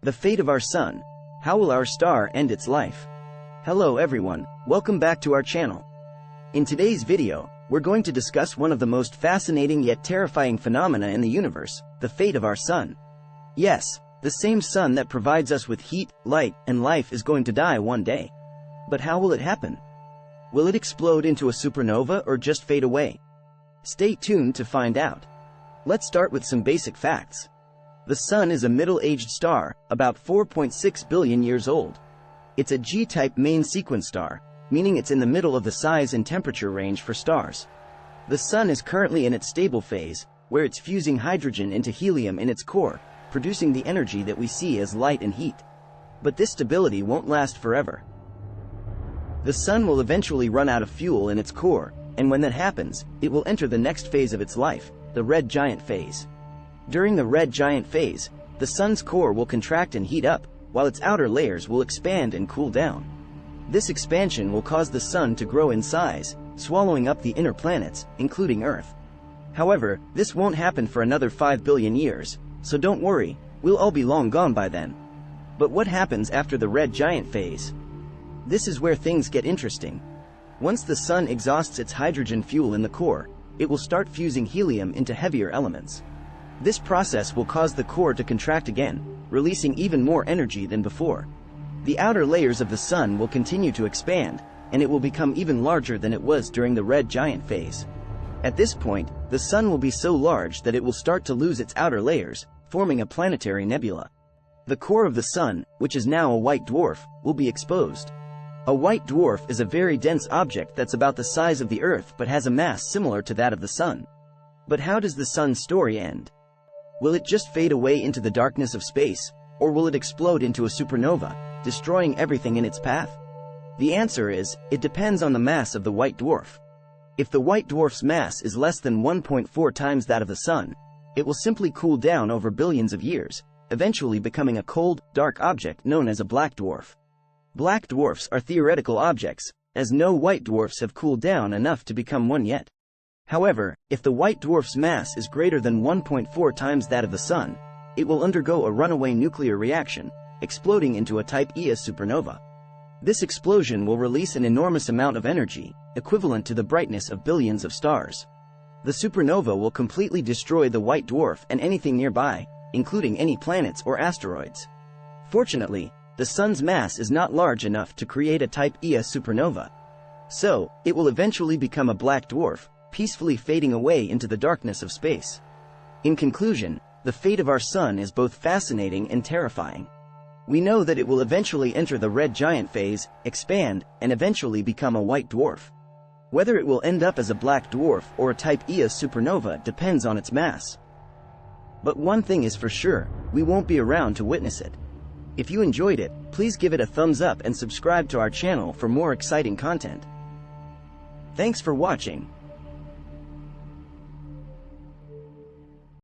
The fate of our sun. How will our star end its life? Hello everyone, welcome back to our channel. In today's video, we're going to discuss one of the most fascinating yet terrifying phenomena in the universe, the fate of our sun. Yes, the same sun that provides us with heat, light, and life is going to die one day. But how will it happen? Will it explode into a supernova or just fade away? Stay tuned to find out. Let's start with some basic facts. The Sun is a middle-aged star, about 4.6 billion years old. It's a G-type main sequence star, meaning it's in the middle of the size and temperature range for stars. The Sun is currently in its stable phase, where it's fusing hydrogen into helium in its core, producing the energy that we see as light and heat. But this stability won't last forever. The Sun will eventually run out of fuel in its core, and when that happens, it will enter the next phase of its life, the red giant phase. During the red giant phase, the Sun's core will contract and heat up, while its outer layers will expand and cool down. This expansion will cause the Sun to grow in size, swallowing up the inner planets, including Earth. However, this won't happen for another 5 billion years, so don't worry, we'll all be long gone by then. But what happens after the red giant phase? This is where things get interesting. Once the Sun exhausts its hydrogen fuel in the core, it will start fusing helium into heavier elements. This process will cause the core to contract again, releasing even more energy than before. The outer layers of the Sun will continue to expand, and it will become even larger than it was during the red giant phase. At this point, the Sun will be so large that it will start to lose its outer layers, forming a planetary nebula. The core of the Sun, which is now a white dwarf, will be exposed. A white dwarf is a very dense object that's about the size of the Earth but has a mass similar to that of the Sun. But how does the Sun's story end? Will it just fade away into the darkness of space, or will it explode into a supernova, destroying everything in its path? The answer is, it depends on the mass of the white dwarf. If the white dwarf's mass is less than 1.4 times that of the Sun, it will simply cool down over billions of years, eventually becoming a cold, dark object known as a black dwarf. Black dwarfs are theoretical objects, as no white dwarfs have cooled down enough to become one yet. However, if the white dwarf's mass is greater than 1.4 times that of the Sun, it will undergo a runaway nuclear reaction, exploding into a Type Ia supernova. This explosion will release an enormous amount of energy, equivalent to the brightness of billions of stars. The supernova will completely destroy the white dwarf and anything nearby, including any planets or asteroids. Fortunately, the Sun's mass is not large enough to create a Type Ia supernova. So, it will eventually become a black dwarf, peacefully fading away into the darkness of space. In conclusion, the fate of our Sun is both fascinating and terrifying. We know that it will eventually enter the red giant phase, expand, and eventually become a white dwarf. Whether it will end up as a black dwarf or a Type Ia supernova depends on its mass. But one thing is for sure, we won't be around to witness it. If you enjoyed it, please give it a thumbs up and subscribe to our channel for more exciting content. Thanks for watching.